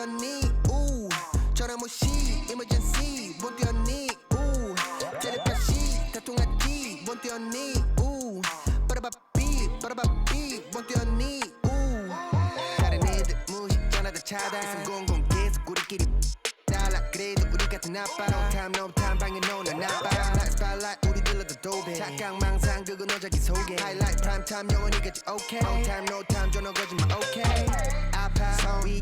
뛰었니 우 전화 못시 emergency 못 뛰었니 우 텔레파시 다통났지 못 뛰었니 우 빠라바삐 못 뛰었니 우 다른 애들 무시 전화다 차단 성공공 계속 우리끼리 달라 그래도 우리 같은 아빠 no time 방에 노는 아빠 spotlight 우리 들러도 도배 착각망상 그건 너자기 속에 highlight prime time 영원히 같이 okay no time 전화 거짓말 okay 아파 성위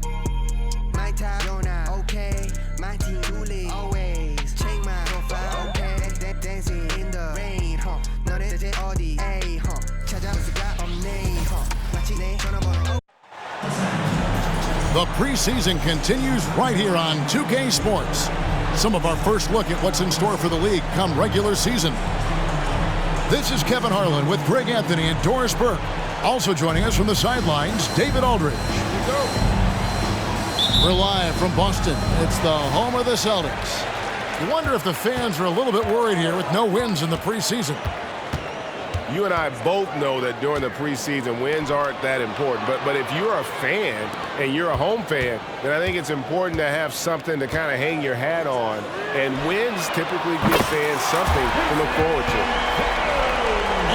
my time you're not okay my team truly always check my profile okay dancing in the rain 너네 대체 어디 에이 찾아볼 수가 없네 마치 내 전화번호. The preseason continues right here on 2K Sports. Some of our first look at what's in store for the league come regular season. This is Kevin Harlan with Greg Anthony and Doris Burke. Also joining us from the sidelines, David Aldridge. We're live from Boston. It's the home of the Celtics. You wonder if the fans are a little bit worried here with no wins in the preseason. You and I both know that during the preseason, wins aren't that important. But if you're a fan and you're a home fan, then I think it's important to have something to kind of hang your hat on. And wins typically give fans something to look forward to.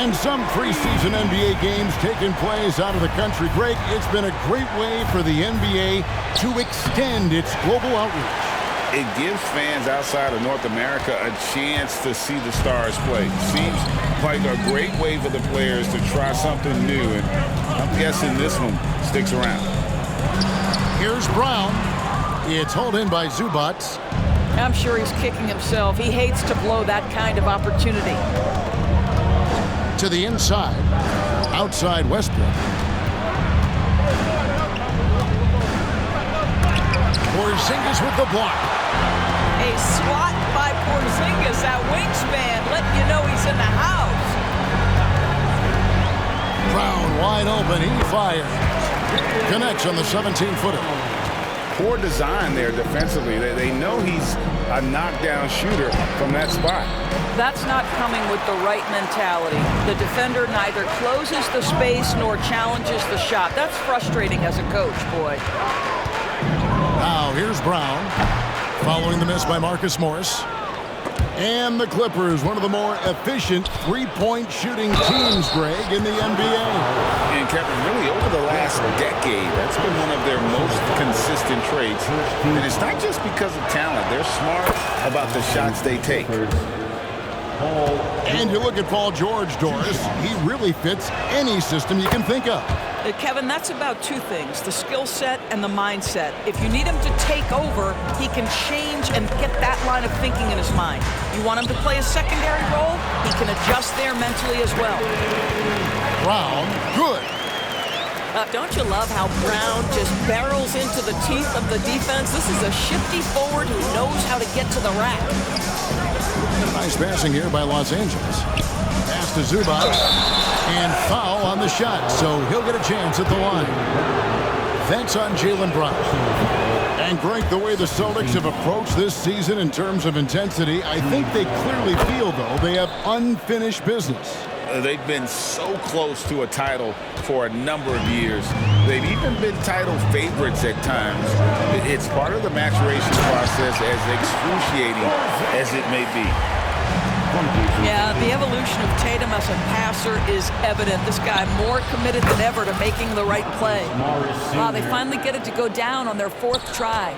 And some preseason NBA games taking place out of the country. Greg, it's been a great way for the NBA to extend its global outreach. It gives fans outside of North America a chance to see the stars play. Seems like a great way for the players to try something new, and I'm guessing this one sticks around. Here's Brown. It's hauled in by Zubac. I'm sure he's kicking himself. He hates to blow that kind of opportunity. To the inside, outside Westbrook. Porzingis with the block. A swat by Porzingis, that wingspan, letting you know he's in the house. Brown wide open, he fires. Connects on the 17-footer. Poor design there defensively. They know he's a knockdown shooter from that spot. That's not coming with the right mentality. The defender neither closes the space nor challenges the shot. That's frustrating as a coach, boy. Now here's Brown, following the miss by Marcus Morris. And the Clippers, one of the more efficient three-point shooting teams, Greg, in the NBA. And Kevin, really over the last decade, that's been one of their most consistent traits. And it's not just because of talent. They're smart about the shots they take. And you look at Paul George, Doris, he really fits any system you can think of. Kevin, that's about two things, the skill set and the mindset. If you need him to take over, he can change and get that line of thinking in his mind. You want him to play a secondary role, he can adjust there mentally as well. Brown, good. Don't you love how Brown just barrels into the teeth of the defense? This is a shifty forward who knows how to get to the rack. Nice passing here by Los Angeles. Pass to Zubac. And foul on the shot, so he'll get a chance at the line. That's on Jaylen Brown. And Greg, the way the Celtics have approached this season in terms of intensity, I think they clearly feel, though, they have unfinished business. They've been so close to a title for a number of years. They've even been title favorites at times. It's part of the maturation process, as excruciating as it may be. Yeah, the evolution of Tatum as a passer is evident. This guy more committed than ever to making the right play. Wow, they finally get it to go down on their fourth try.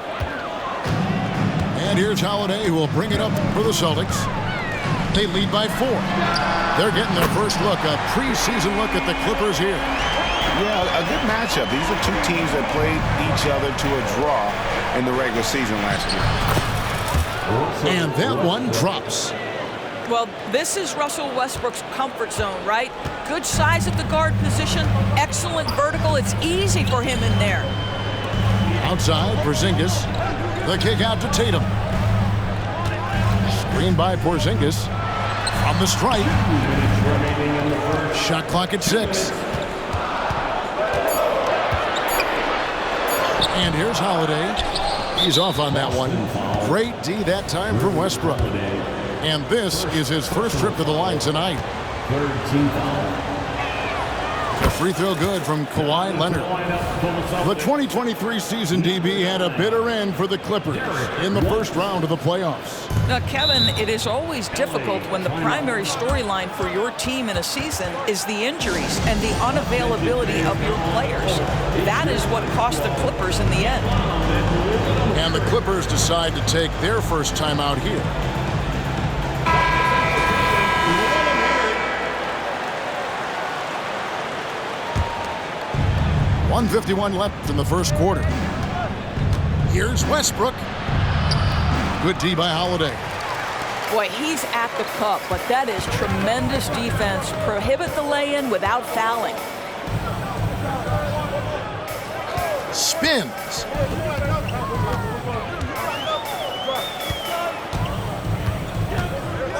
And here's Holiday, who will bring it up for the Celtics. They lead by 4. They're getting their first look, a preseason look at the Clippers here. Yeah, a good matchup. These are two teams that played each other to a draw in the regular season last year. And that one drops. Well, this is Russell Westbrook's comfort zone, right? Good size at the guard position, excellent vertical. It's easy for him in there. Outside, Porzingis. The kick out to Tatum. Screen by Porzingis. From the stripe. Shot clock at 6. And here's Holiday. He's off on that one. Great D that time from Westbrook. And this is his first trip to the line tonight. To Free throw good from Kawhi Leonard. The 2023 season, DB, had a bitter end for the Clippers in the first round of the playoffs. Now, Kevin, it is always difficult when the primary storyline for your team in a season is the injuries and the unavailability of your players. That is what cost the Clippers in the end. And the Clippers decide to take their first time out here. .151 left in the first quarter. Here's Westbrook. Good D by Holiday. Boy, he's at the cup, but that is tremendous defense. Prohibit the lay-in without fouling. Spins.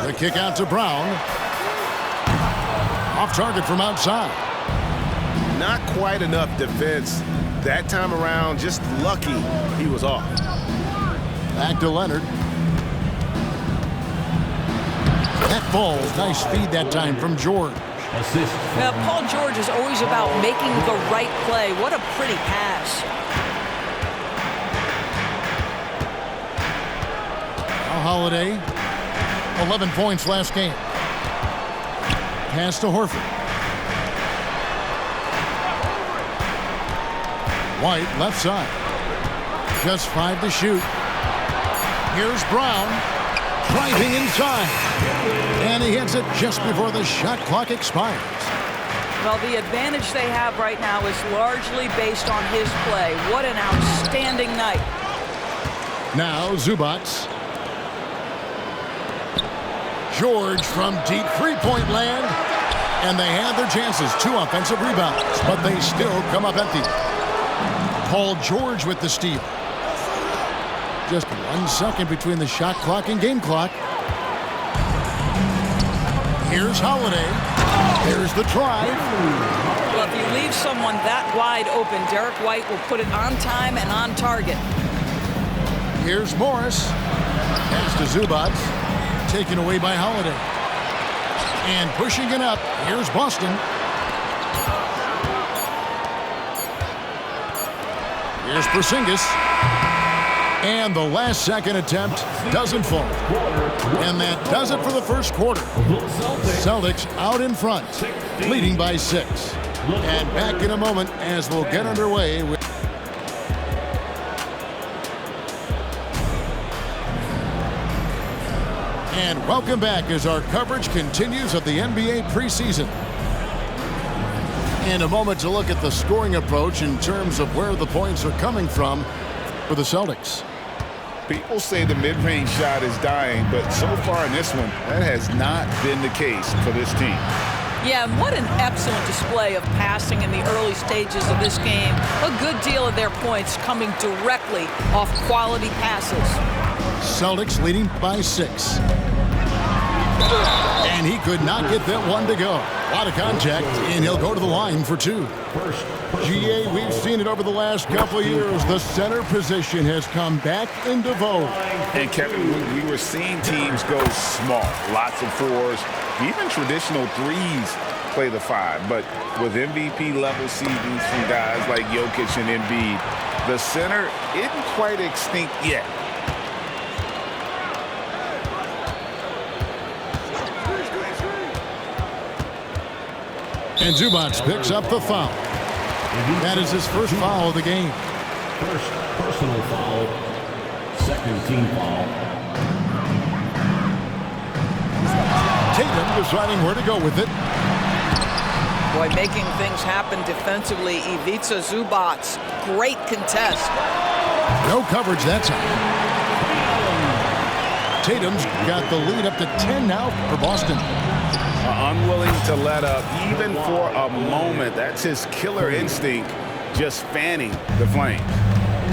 The kick out to Brown. Off target from outside. Not quite enough defense that time around. Just lucky he was off. Back to Leonard. That falls. Nice feed that time from George. Now, Paul George is always about making the right play. What a pretty pass. Now Holiday. 11 points last game. Pass to Horford. White, left side. Just 5 to shoot. Here's Brown. Driving inside. And he hits it just before the shot clock expires. Well, the advantage they have right now is largely based on his play. What an outstanding night. Now Zubac. George from deep three-point land. And they had their chances. 2 offensive rebounds. But they still come up empty. Paul George with the steal. Just 1 second between the shot clock and game clock. Here's Holiday. There's the try. Well, if you leave someone that wide open, Derek White will put it on time and on target. Here's Morris. Pass to Zubac. Taken away by Holiday. And pushing it up. Here's Boston. Here's Porzingis. And the last second attempt doesn't fall. And that does it for the first quarter. Celtics out in front, leading by 6. And back in a moment as we'll get underway with And welcome back as our coverage continues of the NBA preseason. In a moment to look at the scoring approach in terms of where the points are coming from for the Celtics. People say the mid-range shot is dying, but so far in this one, that has not been the case for this team. Yeah, and what an excellent display of passing in the early stages of this game. A good deal of their points coming directly off quality passes. Celtics leading by 6. And he could not get that one to go. A lot of contact, and he'll go to the line for 2. GA, we've seen it over the last couple of years. The center position has come back into vogue. And Kevin, we were seeing teams go small, lots of 4s, even traditional 3s play the 5. But with MVP level seasons from guys like Jokic and Embiid, the center isn't quite extinct yet. And Zubac picks up the foul. That is his first foul of the game. First personal foul, second team foul. Tatum deciding where to go with it. Boy, making things happen defensively. Ivica Zubac, great contest. No coverage that time. Tatum's got the lead up to 10 now for Boston. Unwilling to let up even for a moment. That's his killer instinct, just fanning the flames.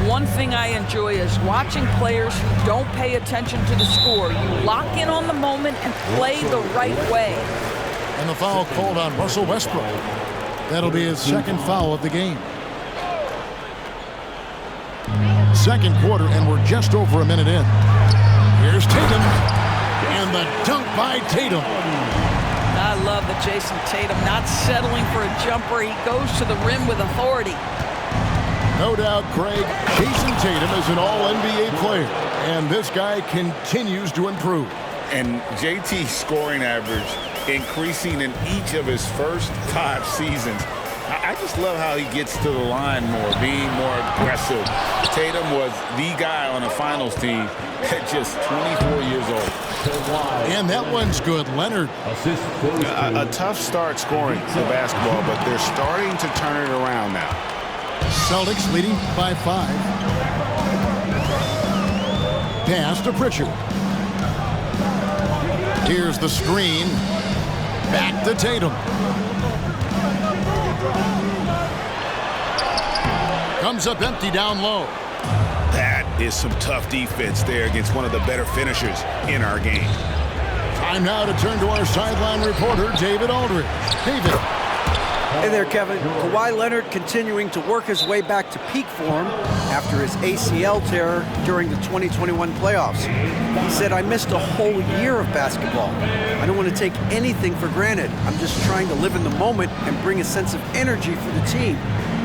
One thing I enjoy is watching players who don't pay attention to the score. You lock in on the moment and play the right way. And the foul called on Russell Westbrook. That'll be his second foul of the game. Second quarter, and we're just over a minute in. Here's Tatum. And the dunk by Tatum. I love that Jason Tatum not settling for a jumper. He goes to the rim with authority. No doubt, Craig, Jason Tatum is an all-NBA player, and this guy continues to improve. And JT's scoring average increasing in each of his first 5 seasons. I just love how he gets to the line more, being more aggressive. Tatum was the guy on a finals team at just 24 years old. And that one's good. Leonard. A tough start scoring the basketball, but they're starting to turn it around now. Celtics leading by 5. Pass to Pritchard. Here's the screen. Back to Tatum. Comes up empty down low. That is some tough defense there against one of the better finishers in our game. Time now to turn to our sideline reporter, David Aldridge. David. Hey there, Kevin. Kawhi Leonard continuing to work his way back to peak form after his ACL tear during the 2021 playoffs. He said, "I missed a whole year of basketball. I don't want to take anything for granted. I'm just trying to live in the moment and bring a sense of energy for the team.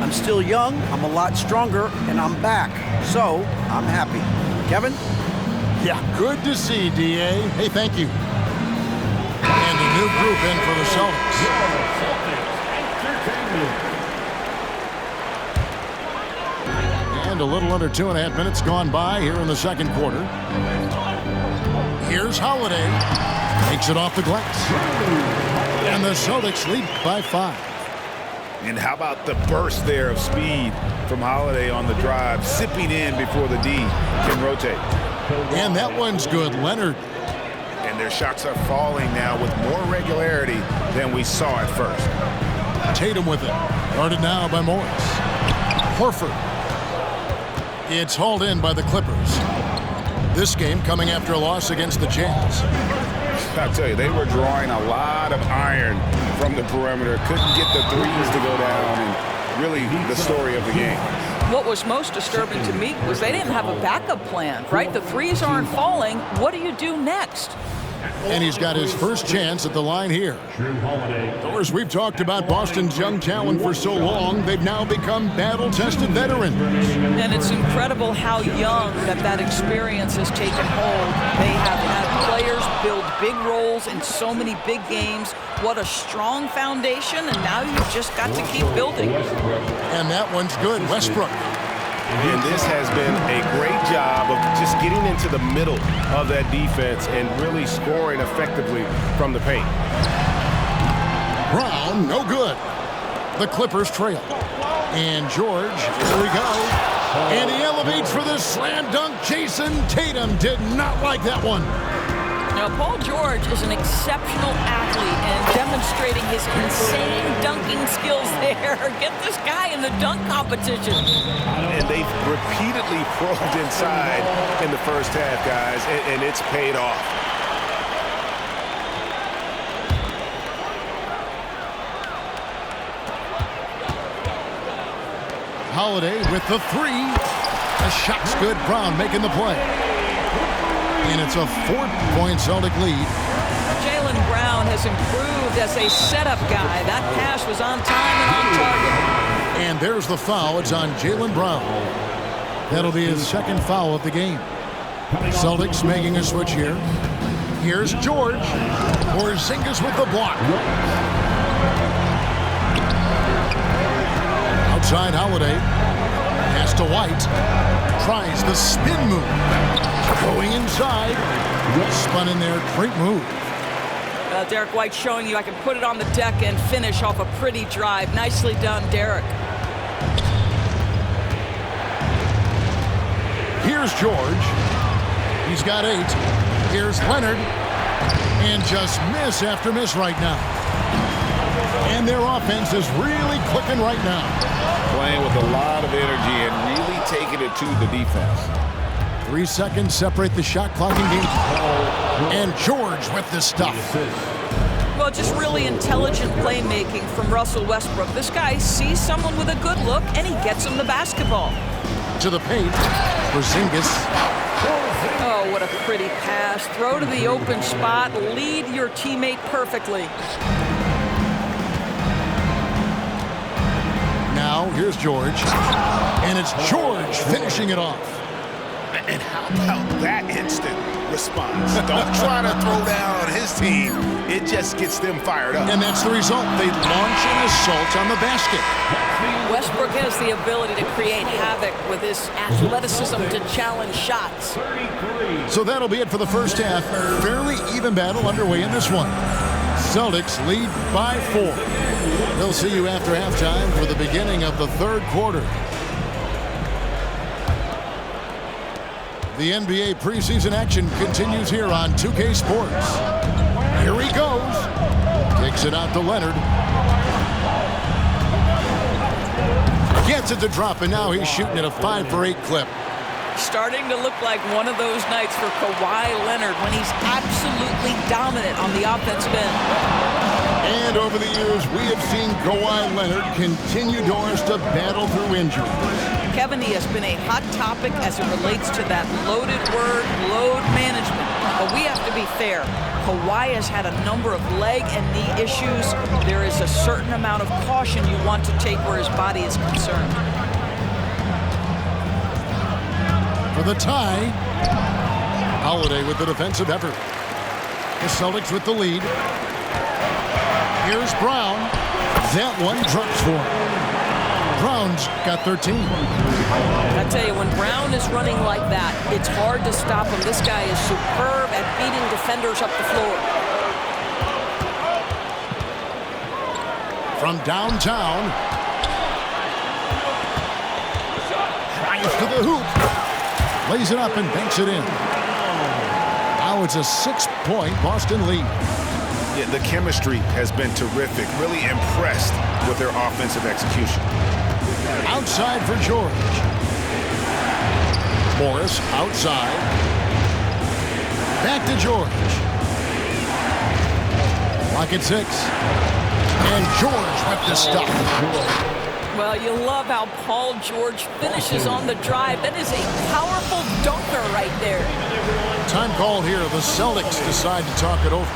I'm still young, I'm a lot stronger, and I'm back. So, I'm happy." Kevin? Yeah, good to see, D.A. Hey, thank you. And a new group in for the Celtics. And a little under 2.5 minutes gone by here in the second quarter. Here's Holiday. Takes it off the glass. And the Celtics lead by 5. And how about the burst there of speed from Holiday on the drive, zipping in before the D can rotate. And that one's good. Leonard. And their shots are falling now with more regularity than we saw at first. Tatum with it. Guarded now by Morris. Horford. It's hauled in by the Clippers. This game coming after a loss against the Jazz. I'll tell you, they were drawing a lot of iron from the perimeter. Couldn't get the threes to go down, and really the story of the game. What was most disturbing to me was they didn't have a backup plan, right? The threes aren't falling. What do you do next? And he's got his first chance at the line here. Of course, we've talked about Boston's young talent for so long, they've now become battle-tested veterans. And it's incredible how young that experience has taken hold. They have had players build big roles in so many big games. What a strong foundation, and now you've just got to keep building. And that one's good. Westbrook. And this has been a great job of just getting into the middle of that defense and really scoring effectively from the paint. Brown, no good. The Clippers trail. And George, here we go. And he elevates for the slam dunk. Jason Tatum did not like that one. Now, Paul George is an exceptional athlete and demonstrating his insane dunking skills there. Get this guy in the dunk competition. And they've repeatedly probed inside in the first half, guys, and it's paid off. Holiday with the 3. The shot's good. Brown making the play. And it's a 4-point Celtic lead. Jaylen Brown has improved as a setup guy. That pass was on time and on target. And there's the foul. It's on Jaylen Brown. That'll be his second foul of the game. Celtics making a switch here. Here's George. Porzingis with the block. Outside Holiday. Pass to White. Tries the spin move. Going inside. Spun in there. Great move. Derek White showing you I can put it on the deck and finish off a pretty drive. Nicely done, Derek. Here's George. He's got 8. Here's Leonard. And just miss after miss right now. And their offense is really clicking right now. Playing with a lot of energy and really taking it to the defense. 3 seconds separate the shot clock and game. And George with the stuff. Well, just really intelligent playmaking from Russell Westbrook. This guy sees someone with a good look, and he gets him the basketball. To the paint. Porzingis. Oh, what what a pretty pass. Throw to the open spot. Lead your teammate perfectly. Now, here's George. And it's George finishing it off. And how about that instant response? Don't try to throw down on his team. It just gets them fired up. And that's the result. They launch an assault on the basket. Westbrook has the ability to create havoc with his athleticism to challenge shots. So that'll be it for the first half. Fairly even battle underway in this one. Celtics lead by 4. We'll see you after halftime for the beginning of the third quarter. The NBA preseason action continues here on 2K Sports. Here he goes. Takes it out to Leonard. Gets it to drop, and now he's shooting at a 5-for-8 clip. Starting to look like one of those nights for Kawhi Leonard when he's absolutely dominant on the offensive end. And over the years, we have seen Kawhi Leonard continue doors to battle through injury. Kevin, he has been a hot topic as it relates to that loaded word, load management. But we have to be fair. Kawhi has had a number of leg and knee issues. There is a certain amount of caution you want to take where his body is concerned. For the tie, Holiday with the defensive effort. The Celtics with the lead. Here's Brown. That one drops for him. Brown's got 13. I tell you, when Brown is running like that, it's hard to stop him. This guy is superb at beating defenders up the floor. From downtown. Drives to the hoop. Lays it up and banks it in. Now it's a 6-point Boston lead. Yeah, the chemistry has been terrific. Really impressed with their offensive execution. Outside for George. Morris outside. Back to George. Lock at 6. And George with the stop. Well, you love how Paul George finishes on the drive. That is a powerful dunker right there. Time call here. The Celtics decide to talk it over.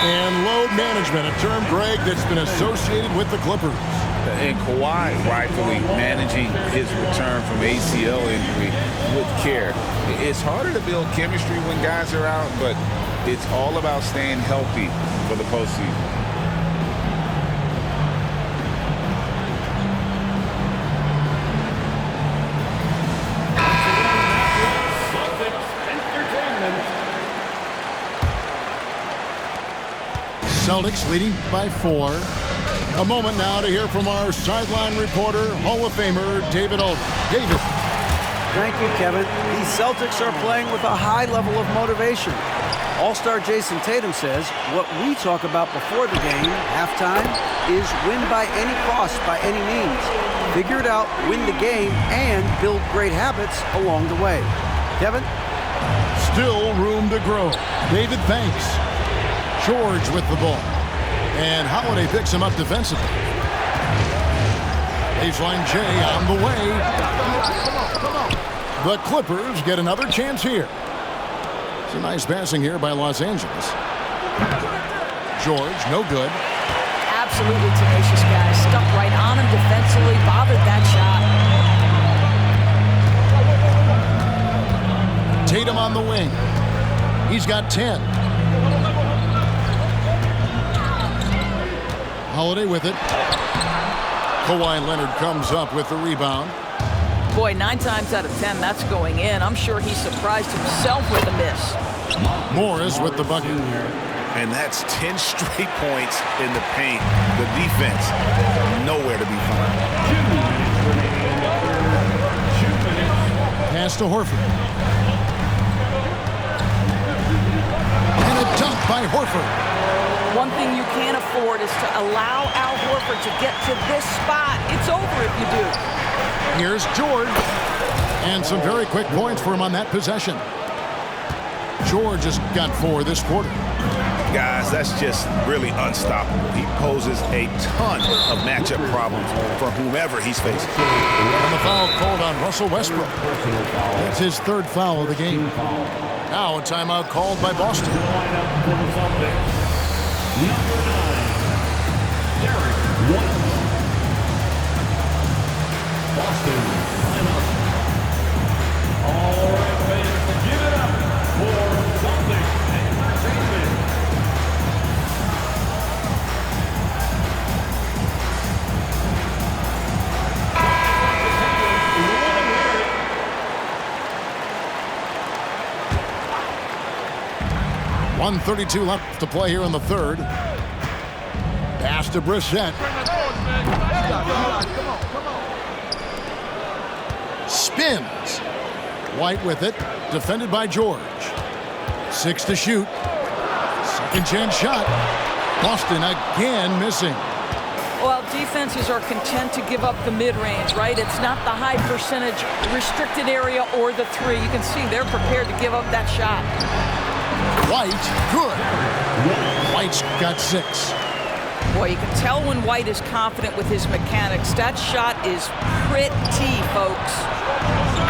And load management, a term, Greg, that's been associated with the Clippers. And Kawhi rightfully managing his return from ACL injury with care. It's harder to build chemistry when guys are out, but it's all about staying healthy for the postseason. Celtics leading by 4. A moment now to hear from our sideline reporter, Hall of Famer David Aldridge. David. Thank you, Kevin. These Celtics are playing with a high level of motivation. All-star Jason Tatum says what we talk about before the game, halftime, is win by any cost, by any means. Figure it out, win the game, and build great habits along the way. Kevin? Still room to grow. David thanks. George with the ball. And Holiday picks him up defensively. Baseline J on the way. The Clippers get another chance here. It's a nice passing here by Los Angeles. George, no good. Absolutely tenacious guy. Stuck right on him defensively. Bothered that shot. Tatum on the wing. He's got 10. Holiday with it. Kawhi Leonard comes up with the rebound. Boy, 9 times out of 10, that's going in. I'm sure he surprised himself with the miss. Morris with the bucket. And that's 10 straight points in the paint. The defense, nowhere to be found. Pass to Horford. And a dunk by Horford. One thing you can't afford is to allow Al Horford to get to this spot. It's over if you do. Here's George. And some very quick points for him on that possession. George has got 4 this quarter. Guys, that's just really unstoppable. He poses a ton of matchup problems for whomever he's facing. And the foul called on Russell Westbrook. That's his 3rd foul of the game. Now a timeout called by Boston. Number 9, Derek White. Boston, timeout. All right, fans, give it up for Celtics Entertainment. .132 left to play here in the 3rd. Pass to Brissett. Spins. White with it. Defended by George. 6 to shoot. Second chance shot. Boston again missing. Well, defenses are content to give up the mid-range, right? It's not the high percentage restricted area or the 3. You can see they're prepared to give up that shot. White, good. White's got 6. Boy, you can tell when White is confident with his mechanics. That shot is pretty, folks.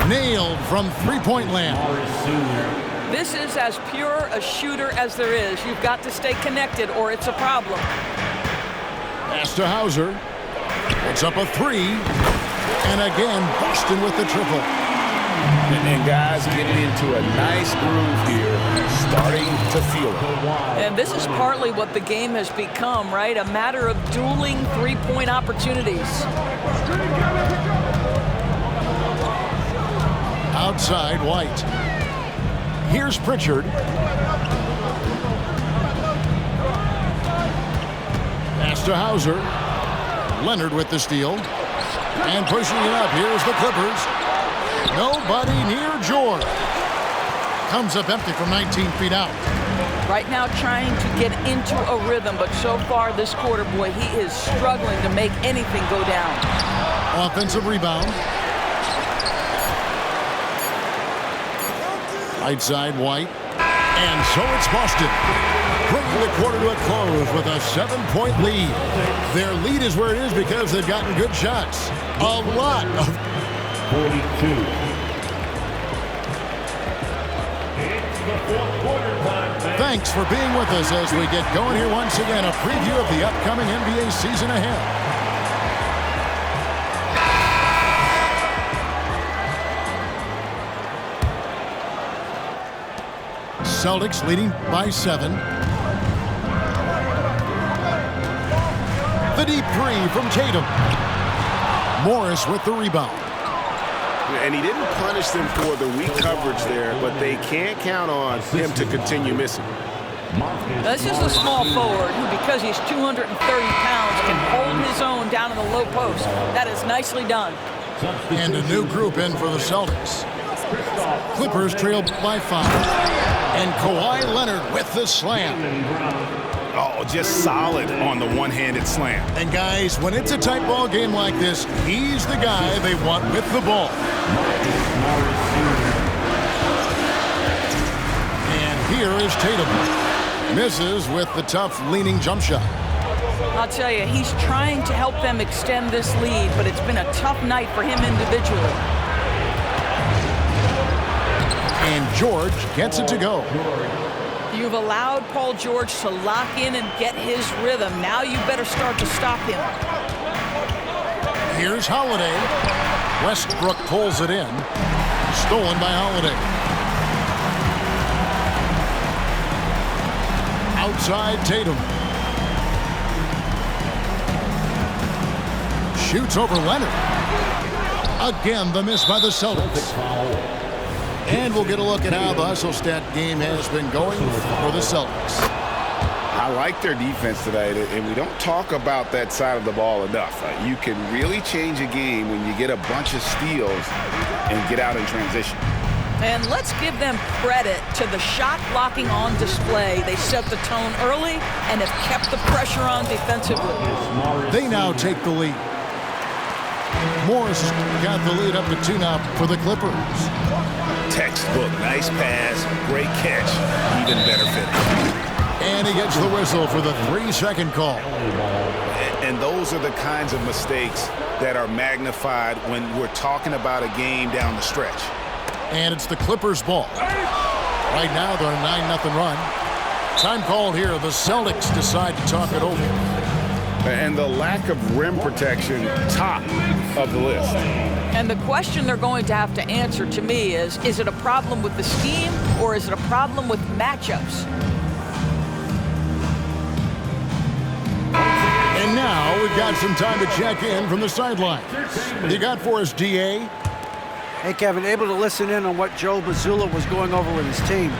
Nailed from 3-point land. This is as pure a shooter as there is. You've got to stay connected or it's a problem. Pass to Hauser. It's up a 3. And again, Boston with the triple. And guys getting into a nice groove here, starting to feel it. And this is partly what the game has become, right? A matter of dueling 3-point opportunities. Outside, White. Here's Pritchard. Pass to Hauser. Leonard with the steal. And pushing it up. Here's the Clippers. Nobody near George. Comes up empty from 19 feet out. Right now trying to get into a rhythm, but so far this quarter, boy, he is struggling to make anything go down. Offensive rebound. Right side, White. And so it's Boston. Bringing the quarter to a close with a 7-point lead. Their lead is where it is because they've gotten good shots. A lot of 42. Thanks for being with us as we get going here once again. A preview of the upcoming NBA season ahead. Celtics leading by 7. The deep 3 from Tatum. Morris with the rebound. And he didn't punish them for the weak coverage there, but they can't count on him to continue missing. This is the small forward who, because he's 230 pounds, can hold his own down in the low post. That is nicely done. And a new group in for the Celtics. Clippers trail by 5. And Kawhi Leonard with the slam. Oh, just solid on the one-handed slam. And guys, when it's a tight ball game like this, he's the guy they want with the ball. And here is Tatum. Misses with the tough leaning jump shot. I'll tell you, he's trying to help them extend this lead, but it's been a tough night for him individually. And George gets it to go. You've allowed Paul George to lock in and get his rhythm. Now you better start to stop him. Here's Holiday. Westbrook pulls it in. Stolen by Holiday. Outside Tatum. Shoots over Leonard. Again, the miss by the Celtics. And we'll get a look at how the hustle stat game has been going for the Celtics. I like their defense tonight, and we don't talk about that side of the ball enough. You can really change a game when you get a bunch of steals and get out in transition. And let's give them credit to the shot blocking on display. They set the tone early and have kept the pressure on defensively. They now take the lead. Morris got the lead up to 2 now for the Clippers. textbook. Nice pass, great catch, even better finish. And he gets the whistle for the 3-second call. And those are the kinds of mistakes that are magnified when we're talking about a game down the stretch. And it's the Clippers' ball. Right now, they're on a 9-0 run. Time called here. The Celtics decide to talk it over. And the lack of rim protection, top of the list. And the question they're going to have to answer to me is it a problem with the scheme or is it a problem with matchups? And now we've got some time to check in from the sideline. You got for us, DA? Hey, Kevin, able to listen in on what Joe Mazzulla was going over with his team.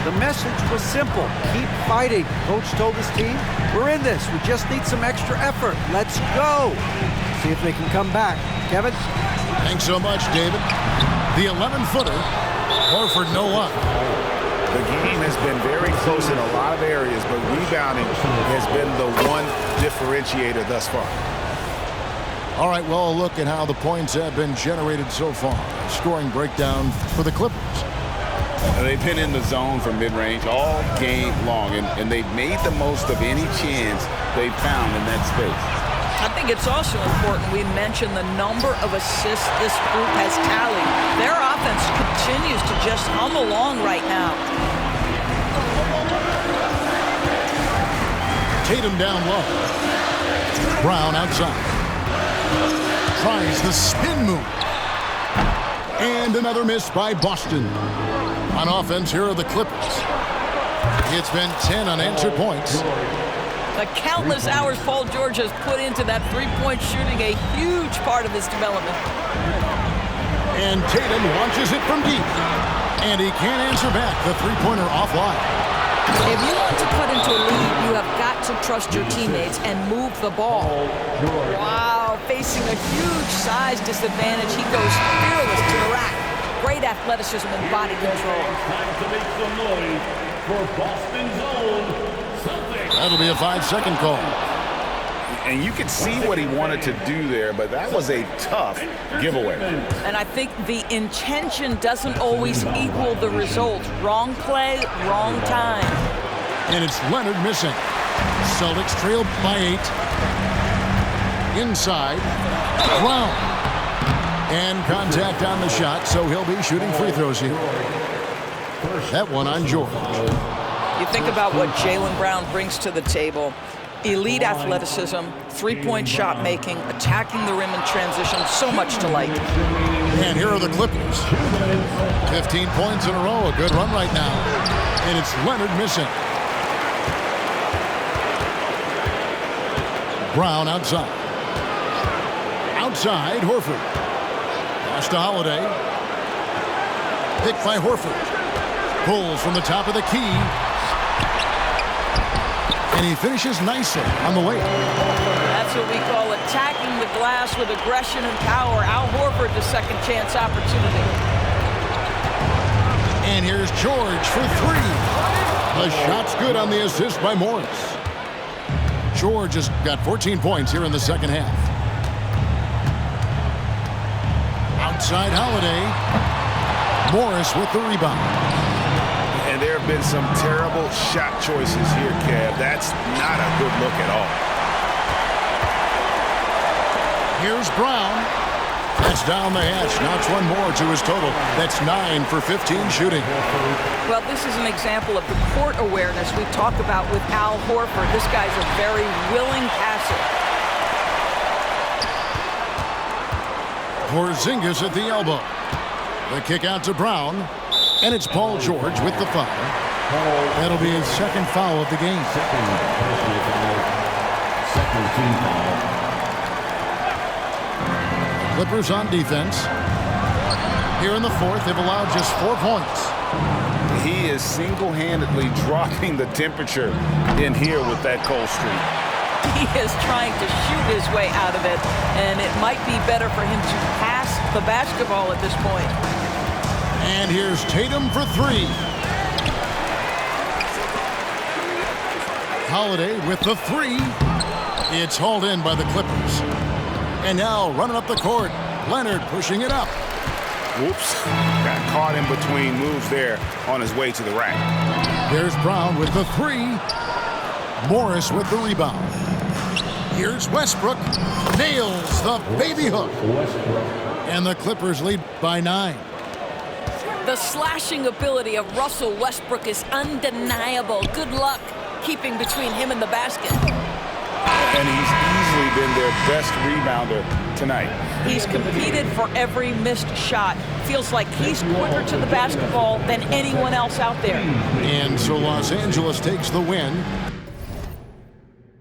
The message was simple. Keep fighting. Coach told his team, we're in this. We just need some extra effort. Let's go. See if they can come back. Kevin? Thanks so much, David. The 11-footer, Horford, no luck. The game has been very close in a lot of areas, but rebounding has been the one differentiator thus far. All right, well, a look at how the points have been generated so far. Scoring breakdown for the Clippers. They've been in the zone from mid-range all game long, and they've made the most of any chance they've found in that space. I think it's also important we mention the number of assists this group has tallied. Their offense continues to just hum along right now. Tatum down low. Brown outside. Tries the spin move. And another miss by Boston. On offense, here are the Clippers. It's been 10 unanswered points. The countless hours Paul George has put into that three-point shooting, a huge part of his development. And Tatum launches it from deep. And he can't answer back. The three-pointer offline. If you want to cut into a lead, you have got to trust your teammates and move the ball. Wow, facing a huge size disadvantage, he goes fearless to the rack. Great athleticism and body control. Time to make some noise for Boston's own Celtics. That'll be a 5-second call. And you could see what he wanted to do there, but that was a tough giveaway. And I think the intention doesn't always equal the result. Wrong play, wrong time. And it's Leonard missing. Celtics trail by 8. Inside. Brown. And contact on the shot, so he'll be shooting free throws here. That one on George. You think about what Jaylen Brown brings to the table. Elite athleticism, three-point shot making, attacking the rim in transition, so much to like. And here are the Clippers. 15 points in a row, a good run right now. And it's Leonard missing. Brown outside. Outside, Horford. Pass to Holiday. Picked by Horford. Pulls from the top of the key. And he finishes nicely on the way. That's what we call attacking the glass with aggression and power. Al Horford, the second chance opportunity. And here's George for 3. The shot's good on the assist by Morris. George has got 14 points here in the second half. Outside Holiday. Morris with the rebound. And there have been some terrible shot choices here, Kev. That's not a good look at all. Here's Brown. That's down the hatch. Knocks one more to his total. That's 9 for 15 shooting. Well, this is an example of the court awareness we talk about with Al Horford. This guy's a very willing passer. Porzingis at the elbow. The kick out to Brown. And it's Paul George with the foul. That'll be his second foul of the game. Second team foul. Clippers on defense. Here in the fourth, they've allowed just 4 points. He is single-handedly dropping the temperature in here with that cold streak. He is trying to shoot his way out of it, and it might be better for him to pass the basketball at this point. And here's Tatum for 3. Holiday with the 3. It's hauled in by the Clippers. And now running up the court, Leonard pushing it up. Whoops. Got caught in between moves there on his way to the rack. There's Brown with the three. Morris with the rebound. Here's Westbrook. Nails the baby hook. And the Clippers lead by 9. The slashing ability of Russell Westbrook is undeniable. Good luck keeping between him and the basket. And he's easily been their best rebounder tonight. He's competed for every missed shot. Feels like he's quicker to the basketball than anyone else out there. And so Los Angeles takes the win